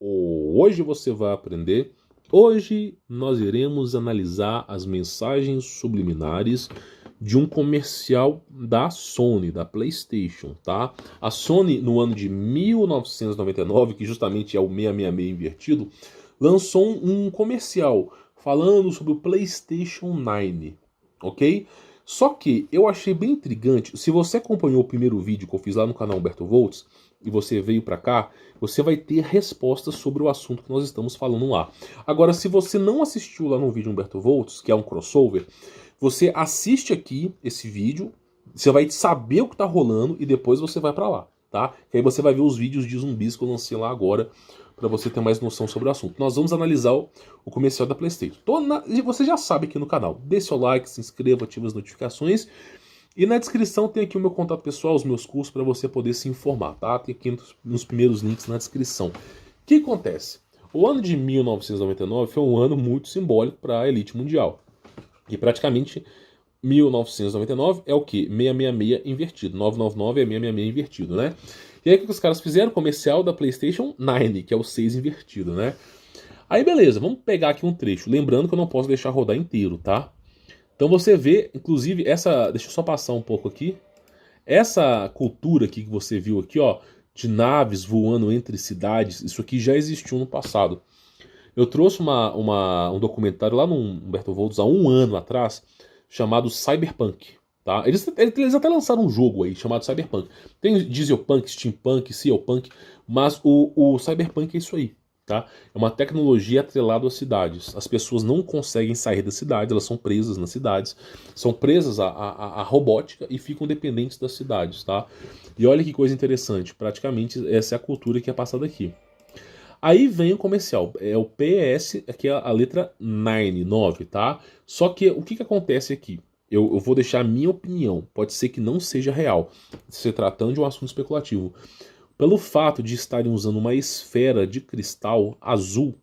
Hoje você vai aprender. Hoje nós iremos analisar as mensagens subliminares de um comercial da Sony, da PlayStation, tá? A Sony, no ano de 1999, que justamente é o 666 invertido, lançou um comercial falando sobre o PlayStation 9, ok? Só que eu achei bem intrigante. Se você acompanhou o primeiro vídeo que eu fiz lá no canal Humberto Volts e você veio para cá, você vai ter respostas sobre o assunto que nós estamos falando lá. Agora, se você não assistiu lá no vídeo Humberto Volts, que é um crossover, você assiste aqui esse vídeo, você vai saber o que tá rolando e depois você vai para lá, tá? Que aí você vai ver os vídeos de zumbis que eu lancei lá agora, para você ter mais noção sobre o assunto. Nós vamos analisar o comercial da PlayStation. E você já sabe aqui no canal. Dê seu like, se inscreva, ative as notificações. E na descrição tem aqui o meu contato pessoal, os meus cursos, para você poder se informar, tá? Tem aqui nos primeiros links na descrição. O que acontece? O ano de 1999 foi um ano muito simbólico para a elite mundial. E praticamente 1999 é o quê? 666 invertido. 999 é 666 invertido, né? E aí o que os caras fizeram? Comercial da PlayStation 9, que é o 6 invertido, né? Aí beleza, vamos pegar aqui um trecho. Lembrando que eu não posso deixar rodar inteiro, tá? Então você vê, inclusive, essa... Deixa eu só passar um pouco aqui. Essa cultura aqui que você viu aqui, ó, de naves voando entre cidades, isso aqui já existiu no passado. Eu trouxe um documentário lá no Humberto Volts há um ano atrás, chamado Cyberpunk. Tá? Eles até lançaram um jogo aí chamado Cyberpunk. Tem Dieselpunk, Steampunk, Cielpunk, mas o Cyberpunk é isso aí. Tá? É uma tecnologia atrelada às cidades. As pessoas não conseguem sair das cidades, elas são presas nas cidades, são presas à robótica e ficam dependentes das cidades. Tá? E olha que coisa interessante, praticamente essa é a cultura que é passada aqui. Aí vem o comercial, é o PS, que é a letra 9, 9, tá? Só que o que acontece aqui? Eu vou deixar a minha opinião, pode ser que não seja real, se tratando de um assunto especulativo. Pelo fato de estarem usando uma esfera de cristal azul,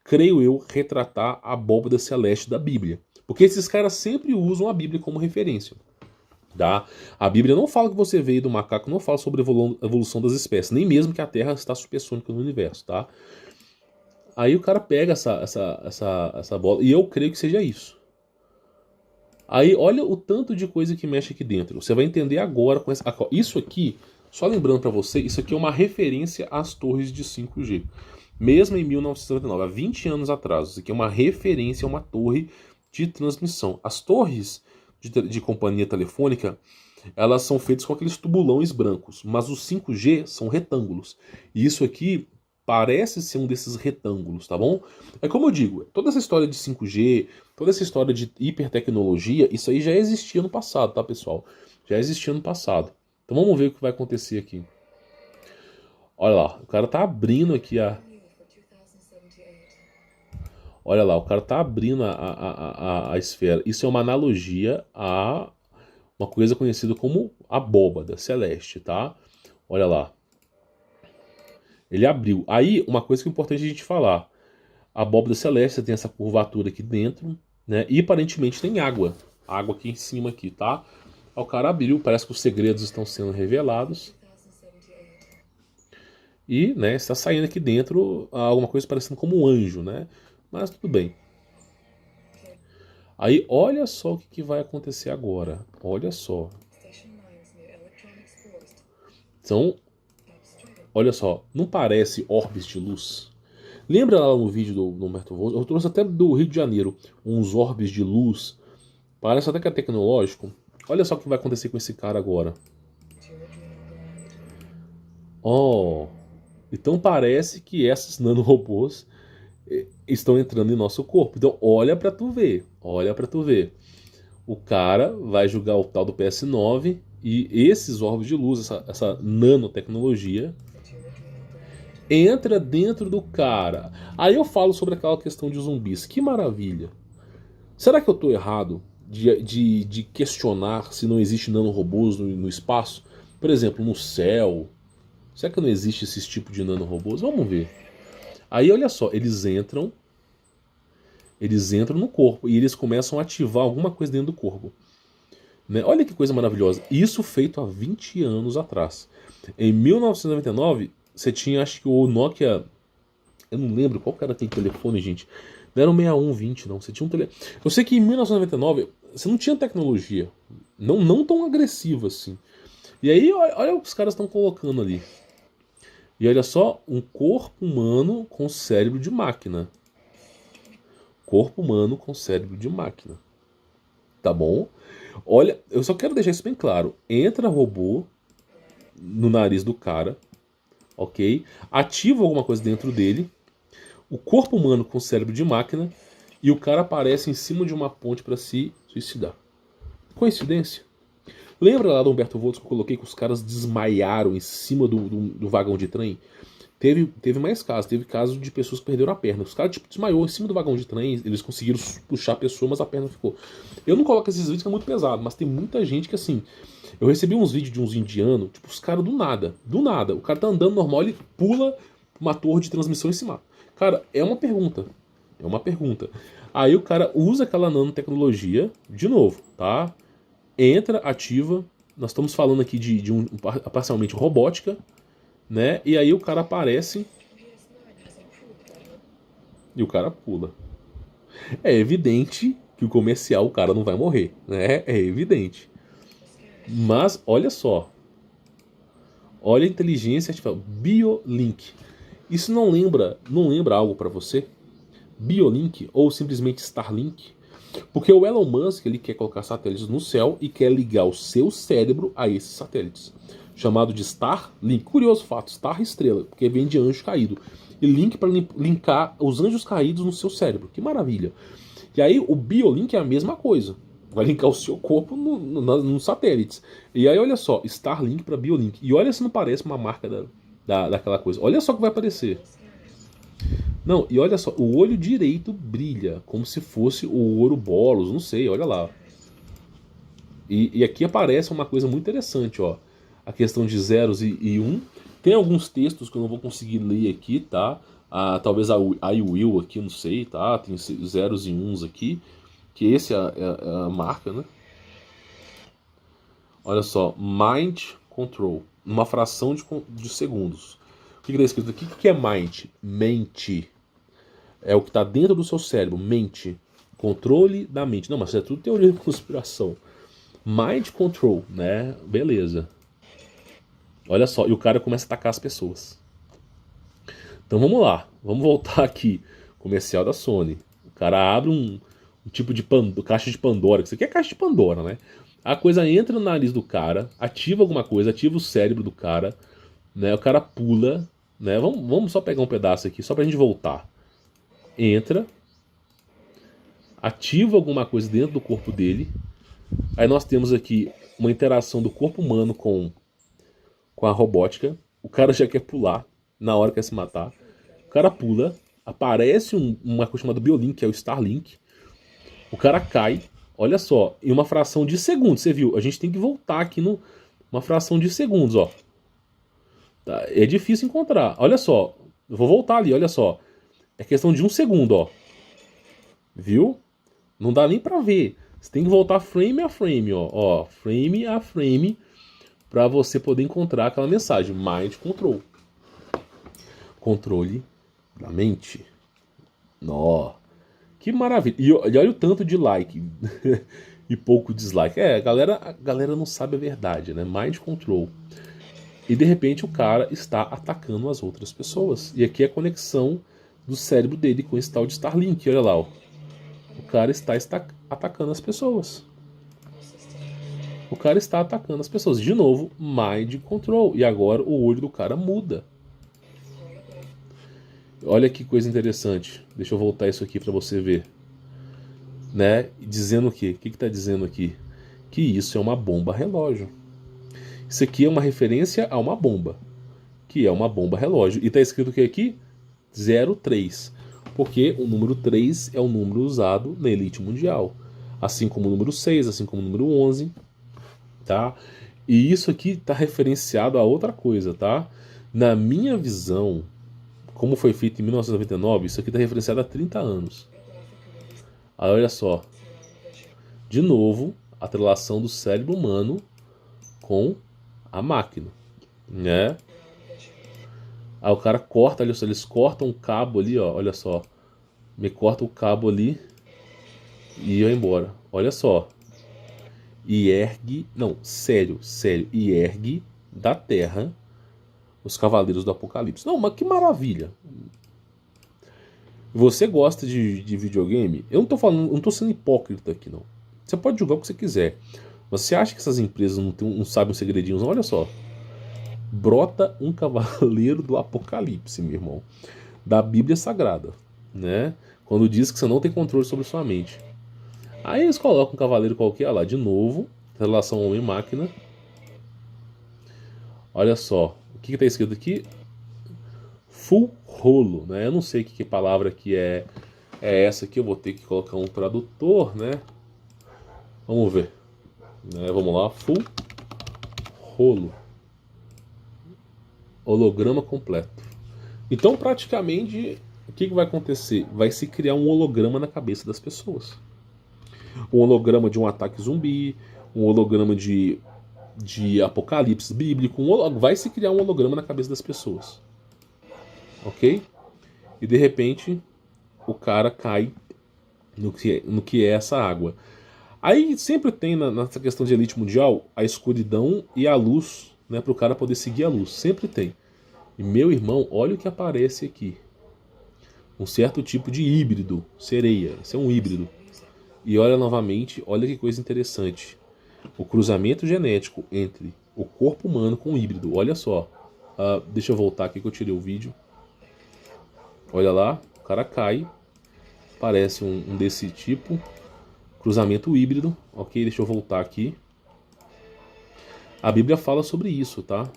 creio eu retratar a abóbora celeste da Bíblia. Porque esses caras sempre usam a Bíblia como referência. Tá? A Bíblia não fala que você veio do macaco, não fala sobre a evolução das espécies, nem mesmo que a Terra está supersônica no universo, tá? Aí o cara pega essa bola, e eu creio que seja isso. Aí olha o tanto de coisa que mexe aqui dentro. Você vai entender agora com essa... Isso aqui, só lembrando para você, isso aqui é uma referência às torres de 5G. Mesmo em 1999, há 20 anos atrás, isso aqui é uma referência a uma torre de transmissão. As torres de companhia telefônica, elas são feitas com aqueles tubulões brancos, mas os 5G são retângulos. E isso aqui parece ser um desses retângulos, tá bom? É como eu digo, toda essa história de 5G, toda essa história de hipertecnologia, isso aí já existia no passado, tá, pessoal? Já existia no passado. Então vamos ver o que vai acontecer aqui. Olha lá, o cara tá abrindo aqui a... Olha lá, o cara tá abrindo a esfera. Isso é uma analogia a uma coisa conhecida como abóbada celeste, tá? Olha lá. Ele abriu. Aí, uma coisa que é importante a gente falar. A abóbada celeste tem essa curvatura aqui dentro, né? E aparentemente tem água. Água aqui em cima aqui, tá? Aí o cara abriu, parece que os segredos estão sendo revelados. E, né, está saindo aqui dentro alguma coisa parecendo como um anjo, né? Mas tudo bem. Aí, olha só o que vai acontecer agora. Olha só. Então, olha só. Não parece orbes de luz? Lembra lá no vídeo do Humberto Volts? Eu trouxe até do Rio de Janeiro uns orbes de luz. Parece até que é tecnológico. Olha só o que vai acontecer com esse cara agora. Oh, então parece que esses nanorobôs estão entrando em nosso corpo. Então olha pra tu ver. Olha pra tu ver. O cara vai jogar o tal do PS9 e esses orbes de luz, essa nanotecnologia, entra dentro do cara. Aí eu falo sobre aquela questão de zumbis. Que maravilha. Será que eu tô errado de questionar se não existe nanorobôs no espaço? Por exemplo, no céu. Será que não existe esse tipo de nanorobôs? Vamos ver. Aí olha só, eles entram no corpo e eles começam a ativar alguma coisa dentro do corpo. Né? Olha que coisa maravilhosa. Isso feito há 20 anos atrás. Em 1999, você tinha, acho que o Nokia Eu não lembro qual que era aquele telefone, gente. Não era o 6120, não. Você tinha um telefone. Eu sei que em 1999 você não tinha tecnologia. Não tão agressiva assim. E aí, olha o que os caras estão colocando ali. E olha só, um corpo humano com cérebro de máquina. Corpo humano com cérebro de máquina. Tá bom? Olha, eu só quero deixar isso bem claro. Entra robô no nariz do cara, ok? Ativa alguma coisa dentro dele. O corpo humano com cérebro de máquina. E o cara aparece em cima de uma ponte para se suicidar. Coincidência? Lembra lá do Humberto Volta que eu coloquei que os caras desmaiaram em cima do vagão de trem? Teve mais casos, teve casos de pessoas que perderam a perna. Os caras tipo, desmaiou em cima do vagão de trem, eles conseguiram puxar a pessoa, mas a perna ficou. Eu não coloco esses vídeos que é muito pesado, mas tem muita gente que assim. Eu recebi uns vídeos de uns indianos, tipo, os caras do nada. O cara tá andando normal, ele pula uma torre de transmissão e se mata. Cara, é uma pergunta. É uma pergunta. Aí o cara usa aquela nanotecnologia, de novo, tá? Entra, ativa. Nós estamos falando aqui de parcialmente robótica, né? E aí o cara aparece e o cara pula. É evidente que o comercial o cara não vai morrer, né? É evidente. Mas olha só, olha a inteligência artificial, BioLink. Isso não lembra algo para você? BioLink ou simplesmente Starlink? Porque o Elon Musk ele quer colocar satélites no céu e quer ligar o seu cérebro a esses satélites. Chamado de Starlink. Curioso fato, Star estrela, porque vem de anjo caído. E link para linkar os anjos caídos no seu cérebro. Que maravilha. E aí o BioLink é a mesma coisa. Vai linkar o seu corpo nos satélites. E aí olha só, Starlink para BioLink. E olha se não parece uma marca daquela coisa. Olha só o que vai aparecer. Não, e olha só, o olho direito brilha, como se fosse o Ouroboros, não sei, olha lá. E aqui aparece uma coisa muito interessante, ó. A questão de zeros e um. Tem alguns textos que eu não vou conseguir ler aqui, tá? Talvez a I will aqui, não sei, tá? Tem zeros e uns aqui. Que esse é a marca, né? Olha só, Mind Control. Uma fração de segundos. O que está escrito aqui? O que é Mind? Mente. É o que está dentro do seu cérebro, mente. Controle da mente. Não, mas isso é tudo teoria de conspiração. Mind control, né? Beleza. Olha só, e o cara começa a atacar as pessoas. Então vamos lá, vamos voltar aqui. Comercial da Sony. O cara abre um tipo de caixa de Pandora. Isso aqui é caixa de Pandora, né? A coisa entra no nariz do cara, ativa alguma coisa, ativa o cérebro do cara, né? O cara pula, né? Vamos só pegar um pedaço aqui, só pra gente voltar. Entra, ativa alguma coisa dentro do corpo dele. Aí nós temos aqui uma interação do corpo humano com a robótica. O cara já quer pular na hora que quer se matar. O cara pula, aparece uma coisa chamada BioLink, que é o Starlink. O cara cai, olha só, em uma fração de segundos. Você viu? A gente tem que voltar aqui numa fração de segundos, ó. Tá, é difícil encontrar. Olha só, eu vou voltar ali, olha só. É questão de um segundo, ó. Viu? Não dá nem pra ver. Você tem que voltar frame a frame, ó, frame a frame, para você poder encontrar aquela mensagem. Mind Control. Controle da mente. Nó. Que maravilha. E olha o tanto de like e pouco dislike. A galera não sabe a verdade, né? Mind Control. E de repente o cara está atacando as outras pessoas. E aqui é a conexão do cérebro dele com esse tal de Starlink. Olha lá, ó. O cara está atacando as pessoas. O cara está atacando as pessoas. De novo, Mind Control. E agora o olho do cara muda. Olha que coisa interessante. Deixa eu voltar isso aqui para você ver. Né? Dizendo o quê? O que está dizendo aqui? Que isso é uma bomba relógio. Isso aqui é uma referência a uma bomba. Que é uma bomba relógio. E está escrito o que aqui? 03. Porque o número 3 é o número usado na elite mundial. Assim como o número 6, assim como o número 11. Tá? E isso aqui está referenciado a outra coisa, tá? Na minha visão, como foi feito em 1999, isso aqui está referenciado há 30 anos. Aí olha só. De novo, a atrelação do cérebro humano com a máquina, né? Aí o cara corta, olha só, eles cortam o cabo ali, ó, olha só. Me corta o cabo ali e eu embora. Olha só. E ergue, não, sério, sério, e ergue da terra os cavaleiros do Apocalipse. Não, mas que maravilha. Você gosta de videogame? Eu não tô falando, não tô sendo hipócrita aqui, não. Você pode jogar o que você quiser. Mas você acha que essas empresas não sabem os segredinhos? Olha só. Brota um cavaleiro do Apocalipse, meu irmão. Da Bíblia Sagrada, né? Quando diz que você não tem controle sobre sua mente. Aí eles colocam um cavaleiro qualquer lá, de novo, relação homem-máquina. Olha só, o que está escrito aqui? Full rolo, né? Eu não sei que palavra que é essa aqui, eu vou ter que colocar um tradutor, né? Vamos ver. Né? Vamos lá, full rolo. Holograma completo. Então, praticamente, o que vai acontecer? Vai se criar um holograma na cabeça das pessoas. Um holograma de um ataque zumbi, um holograma de apocalipse bíblico, vai se criar um holograma na cabeça das pessoas. Ok? E de repente, o cara cai no que é essa água. Aí sempre tem nessa questão de elite mundial a escuridão e a luz, né, para o cara poder seguir a luz. Sempre tem. E meu irmão, olha o que aparece aqui. Um certo tipo de híbrido, sereia. Isso é um híbrido. E olha novamente, olha que coisa interessante. O cruzamento genético entre o corpo humano com o híbrido. Olha só. Deixa eu voltar aqui que eu tirei o vídeo. Olha lá, o cara cai. Parece um desse tipo. Cruzamento híbrido. Ok, deixa eu voltar aqui. A Bíblia fala sobre isso, tá?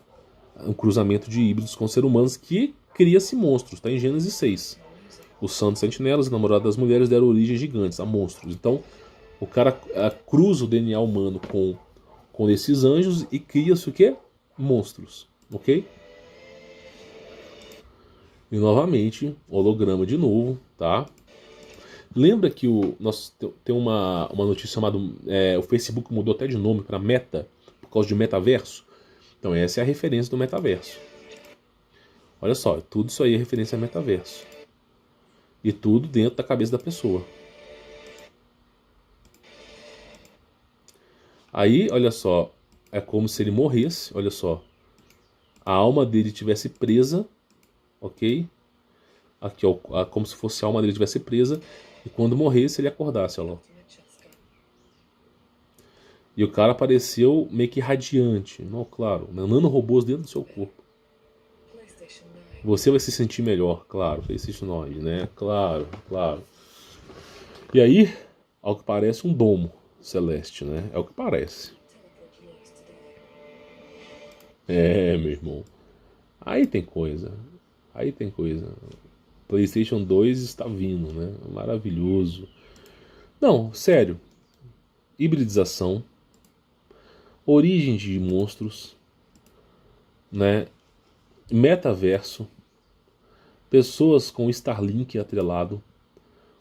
Um cruzamento de híbridos com seres humanos que cria-se monstros. Está em Gênesis 6. Os santos sentinelas, namorados das mulheres, deram origem a gigantes, a monstros. Então, o cara cruza o DNA humano com esses anjos e cria-se o quê? Monstros. Ok? E novamente, holograma de novo, tá? Lembra que nós tem uma notícia chamada... o Facebook mudou até de nome para Meta, por causa de metaverso. Então essa é a referência do metaverso. Olha só, tudo isso aí é referência a metaverso. E tudo dentro da cabeça da pessoa. Aí, olha só, é como se ele morresse, olha só. A alma dele tivesse presa, ok? Aqui, ó, como se fosse a alma dele tivesse presa. E quando morresse, ele acordasse, olha lá. E o cara apareceu meio que radiante. Não, claro, nanorobôs dentro do seu corpo. Você vai se sentir melhor, claro. PlayStation 9, né? Claro, claro. E aí, ao que parece, um domo celeste, né? É o que parece. É, meu irmão. Aí tem coisa. Aí tem coisa. PlayStation 2 está vindo, né? Maravilhoso. Não, sério. Hibridização. Origem de monstros. Né? Metaverso. Pessoas com Starlink atrelado.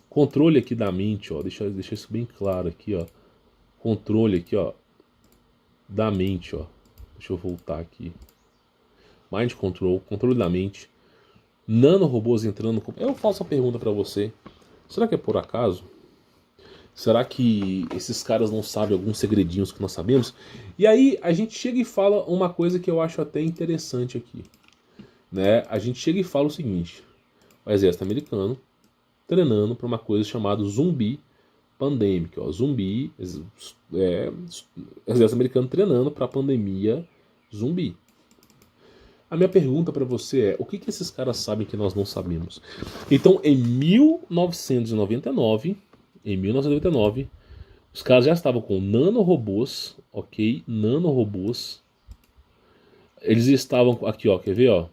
Controle aqui da mente, ó. Deixa isso bem claro aqui, ó. Controle aqui, ó. Da mente, ó. Deixa eu voltar aqui. Mind Control, controle da mente. Nanorobôs entrando. Eu faço a pergunta pra você. Será que é por acaso? Será que esses caras não sabem alguns segredinhos que nós sabemos? E aí a gente chega e fala uma coisa que eu acho até interessante aqui. Né? A gente chega e fala o seguinte. O exército americano treinando para uma coisa chamada zumbi pandemic. Ó. Zumbi, exército americano treinando para a pandemia zumbi. A minha pergunta para você é, o que esses caras sabem que nós não sabemos? Então, em 1999, os caras já estavam com nanorobôs, ok? Nanorobôs. Eles estavam aqui, ó, quer ver, ó?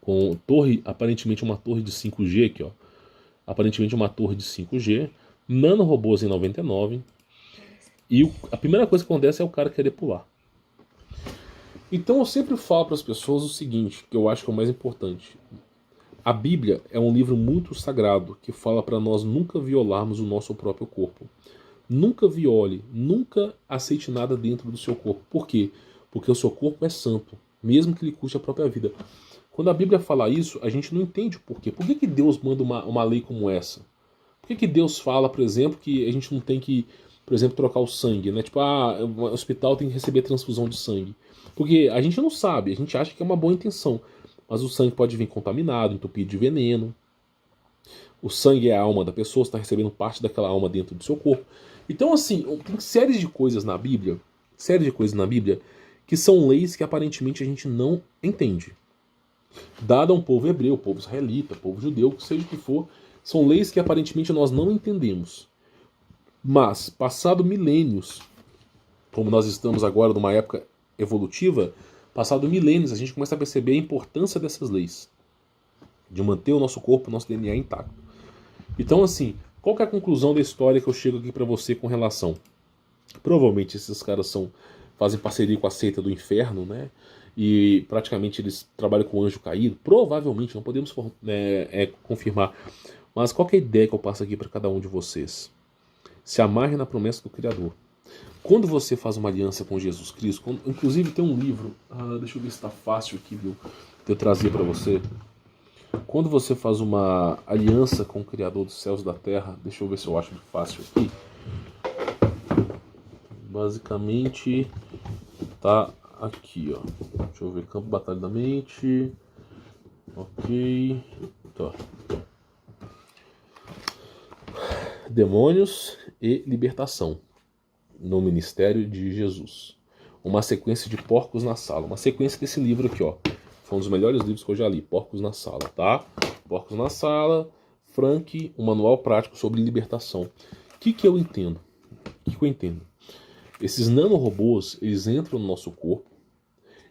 Com torre, aparentemente uma torre de 5G aqui, ó. Aparentemente uma torre de 5G. Nanorobôs em 99. E a primeira coisa que acontece é o cara querer pular. Então eu sempre falo para as pessoas o seguinte, que eu acho que é o mais importante. A Bíblia é um livro muito sagrado que fala para nós nunca violarmos o nosso próprio corpo. Nunca viole, nunca aceite nada dentro do seu corpo. Por quê? Porque o seu corpo é santo, mesmo que lhe custe a própria vida. Quando a Bíblia fala isso, a gente não entende o porquê. Por que Deus manda uma lei como essa? Por que Deus fala, por exemplo, que a gente não tem que, por exemplo, trocar o sangue, né? Tipo, o hospital tem que receber transfusão de sangue. Porque a gente não sabe, a gente acha que é uma boa intenção. Mas o sangue pode vir contaminado, entupido de veneno. O sangue é a alma da pessoa, você está recebendo parte daquela alma dentro do seu corpo. Então, assim, tem séries de coisas na Bíblia, que são leis que aparentemente a gente não entende. Dada a um povo hebreu, povo israelita, povo judeu, seja o que for, são leis que aparentemente nós não entendemos. Mas, passado milênios, como nós estamos agora numa época evolutiva, passado milênios a gente começa a perceber a importância dessas leis, de manter o nosso corpo, o nosso DNA intacto. Então, assim, qual que é a conclusão da história que eu chego aqui para você com relação? Provavelmente esses caras fazem parceria com a seita do inferno, né? E praticamente eles trabalham com o anjo caído. Provavelmente, não podemos confirmar. Mas qual que é a ideia que eu passo aqui para cada um de vocês? Se amarre na promessa do Criador. Quando você faz uma aliança com Jesus Cristo, inclusive tem um livro, deixa eu ver se está fácil aqui, viu, de eu trazer para você. Quando você faz uma aliança com o Criador dos céus e da terra, deixa eu ver se eu acho fácil aqui. Basicamente, tá aqui, ó. Deixa eu ver, campo batalha da mente. Ok. Tá. Demônios e libertação no ministério de Jesus. Uma sequência de porcos na sala. Uma sequência desse livro aqui, ó. Foi um dos melhores livros que eu já li. Porcos na sala, tá? Porcos na sala. Frank, um manual prático sobre libertação. O que eu entendo? O que eu entendo? Esses nanorobôs, eles entram no nosso corpo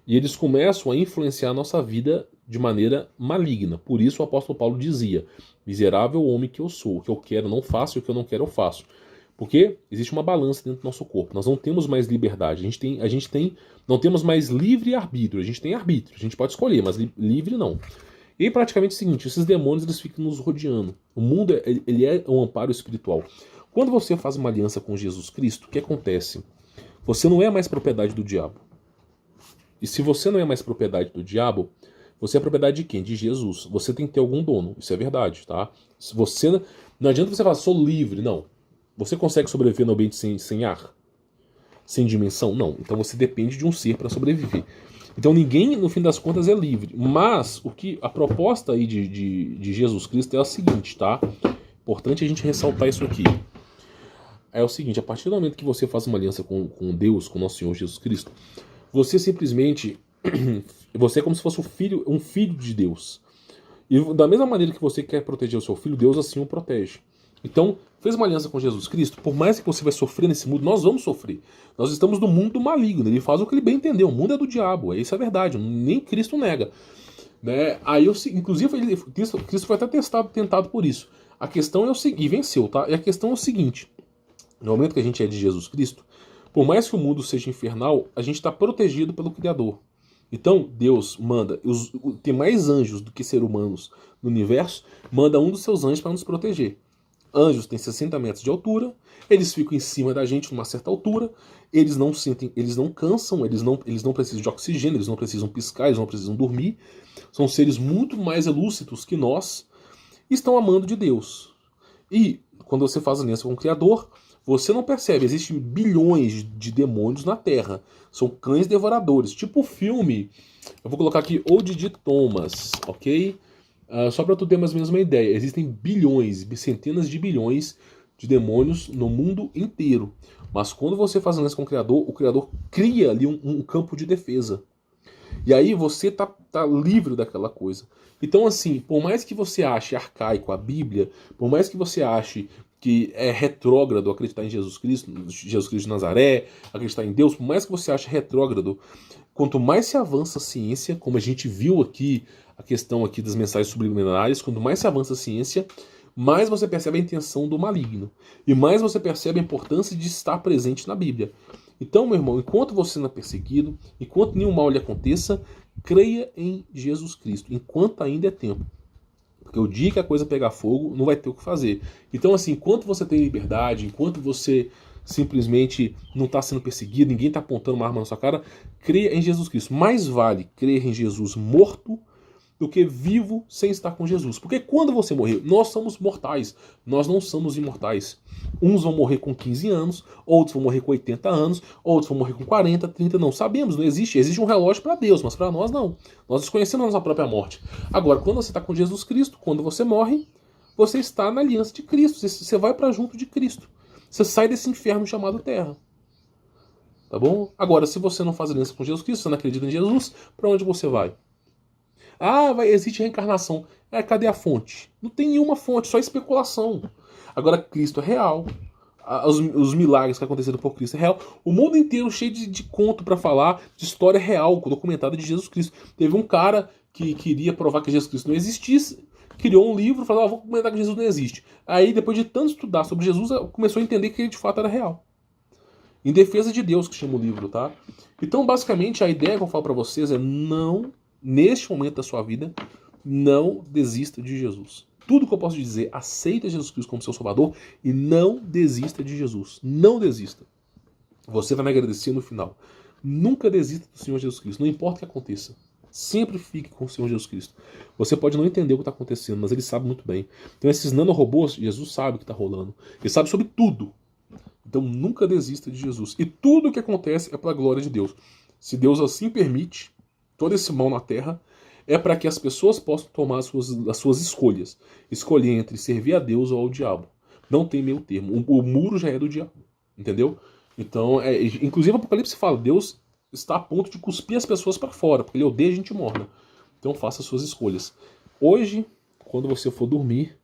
e eles começam a influenciar a nossa vida de maneira maligna. Por isso o apóstolo Paulo dizia: miserável homem que eu sou, o que eu quero não faço, e o que eu não quero eu faço. Porque existe uma balança dentro do nosso corpo. Nós não temos mais liberdade. Não temos mais livre arbítrio. A gente tem arbítrio. A gente pode escolher, mas livre não. E praticamente é o seguinte: esses demônios eles ficam nos rodeando. O mundo ele é um amparo espiritual. Quando você faz uma aliança com Jesus Cristo, o que acontece? Você não é mais propriedade do diabo. E se você não é mais propriedade do diabo, você é propriedade de quem? De Jesus. Você tem que ter algum dono. Isso é verdade, tá? Se você não adianta você falar, sou livre. Não. Você consegue sobreviver no ambiente sem ar? Sem dimensão? Não. Então você depende de um ser para sobreviver. Então ninguém, no fim das contas, é livre. Mas a proposta aí de Jesus Cristo é a seguinte, tá? Importante a gente ressaltar isso aqui. É o seguinte: a partir do momento que você faz uma aliança com Deus, com nosso Senhor Jesus Cristo, você simplesmente... Você é como se fosse um filho de Deus. E da mesma maneira que você quer proteger o seu filho, Deus assim o protege. Então, fez uma aliança com Jesus Cristo, por mais que você vai sofrer nesse mundo, nós vamos sofrer. Nós estamos no mundo maligno, ele faz o que ele bem entendeu, o mundo é do diabo, isso é verdade, nem Cristo nega. Né? Aí, inclusive, Cristo foi até tentado por isso. A questão é o seguinte, e venceu, tá? E a questão é o seguinte: no momento que a gente é de Jesus Cristo, por mais que o mundo seja infernal, a gente está protegido pelo Criador. Então, Deus manda, tem mais anjos do que seres humanos no universo, manda um dos seus anjos para nos proteger. Anjos têm 60 metros de altura, eles ficam em cima da gente numa certa altura, eles não cansam, eles não precisam de oxigênio, eles não precisam piscar, eles não precisam dormir. São seres muito mais lúcidos que nós e estão amando de Deus. E quando você faz aliança com o Criador, você não percebe, existem bilhões de demônios na Terra. São cães devoradores, tipo o filme, eu vou colocar aqui O Didi Thomas, ok? Só para tu ter mais ou menos uma ideia, existem bilhões, centenas de bilhões de demônios no mundo inteiro. Mas quando você faz aliança com o Criador cria ali um campo de defesa. E aí você tá livre daquela coisa. Então, assim, por mais que você ache arcaico a Bíblia, por mais que você ache que é retrógrado acreditar em Jesus Cristo de Nazaré, acreditar em Deus, por mais que você ache retrógrado, quanto mais se avança a ciência, como a gente viu aqui, a questão aqui das mensagens subliminares, quanto mais se avança a ciência, mais você percebe a intenção do maligno. E mais você percebe a importância de estar presente na Bíblia. Então, meu irmão, enquanto você não é perseguido, enquanto nenhum mal lhe aconteça, creia em Jesus Cristo, enquanto ainda é tempo. Porque o dia que a coisa pegar fogo, não vai ter o que fazer. Então, assim, enquanto você tem liberdade, enquanto você simplesmente não está sendo perseguido, ninguém está apontando uma arma na sua cara, creia em Jesus Cristo. Mais vale crer em Jesus morto do que vivo sem estar com Jesus. Porque quando você morrer, nós somos mortais, nós não somos imortais. Uns vão morrer com 15 anos, outros vão morrer com 80 anos, outros vão morrer com 40, 30, não sabemos, não existe. Existe um relógio para Deus, mas para nós não. Nós desconhecemos a nossa própria morte. Agora, quando você está com Jesus Cristo, quando você morre, você está na aliança de Cristo, você vai para junto de Cristo. Você sai desse inferno chamado Terra. Tá bom? Agora, se você não faz aliança com Jesus Cristo, você não acredita em Jesus, para onde você vai? Ah, existe reencarnação. Cadê a fonte? Não tem nenhuma fonte, só especulação. Agora, Cristo é real. Os milagres que aconteceram por Cristo é real. O mundo inteiro cheio de conto para falar, de história real, documentada de Jesus Cristo. Teve um cara que queria provar que Jesus Cristo não existisse, criou um livro e falou, vou comentar que Jesus não existe. Aí, depois de tanto estudar sobre Jesus, começou a entender que ele de fato era real. Em defesa de Deus, que chama o livro, tá? Então, basicamente, a ideia que eu falo para vocês é não, neste momento da sua vida, não desista de Jesus. Tudo que eu posso dizer, aceita Jesus Cristo como seu Salvador e não desista de Jesus. Não desista. Você vai me agradecer no final. Nunca desista do Senhor Jesus Cristo, não importa o que aconteça. Sempre fique com o Senhor Jesus Cristo. Você pode não entender o que está acontecendo, mas Ele sabe muito bem. Então esses nanorobôs, Jesus sabe o que está rolando. Ele sabe sobre tudo. Então nunca desista de Jesus. E tudo o que acontece é para a glória de Deus. Se Deus assim permite, todo esse mal na terra, é para que as pessoas possam tomar as suas escolhas. Escolher entre servir a Deus ou ao diabo. Não tem meio termo. O muro já é do diabo. Entendeu? Então, inclusive o Apocalipse fala, Deus está a ponto de cuspir as pessoas para fora, porque Ele odeia a gente morna. Então faça as suas escolhas. Hoje, quando você for dormir,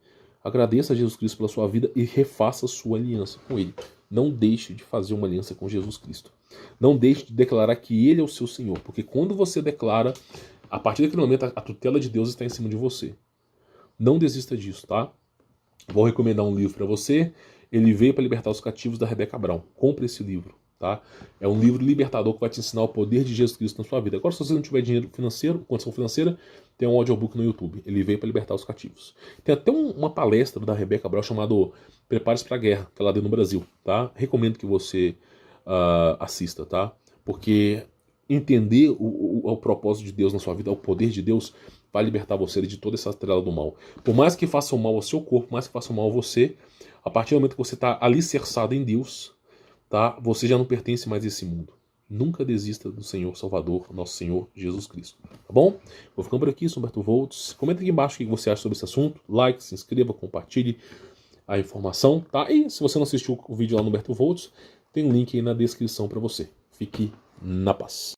agradeça a Jesus Cristo pela sua vida e refaça a sua aliança com Ele. Não deixe de fazer uma aliança com Jesus Cristo. Não deixe de declarar que Ele é o seu Senhor, porque quando você declara, a partir daquele momento a tutela de Deus está em cima de você. Não desista disso, tá? Vou recomendar um livro para você. Ele veio para libertar os cativos, da Rebeca Brown. Compre esse livro, tá? É um livro libertador que vai te ensinar o poder de Jesus Cristo na sua vida. Agora, se você não tiver dinheiro financeiro, condição financeira, tem um audiobook no YouTube. Ele veio para libertar os cativos. Tem até uma palestra da Rebeca Brown chamado Prepare-se para a Guerra, que ela deu no Brasil, tá? Recomendo que você assista, tá? Porque entender o propósito de Deus na sua vida, o poder de Deus, vai libertar você de toda essa estrela do mal. Por mais que faça mal ao seu corpo, por mais que faça mal a você, a partir do momento que você está alicerçado em Deus, tá? Você já não pertence mais a esse mundo. Nunca desista do Senhor Salvador, nosso Senhor Jesus Cristo. Tá bom? Vou ficando por aqui, sou Humberto Voltz. Comenta aqui embaixo o que você acha sobre esse assunto. Like, se inscreva, compartilhe a informação, tá? E se você não assistiu o vídeo lá no Humberto Voltz, tem um link aí na descrição para você. Fique na paz.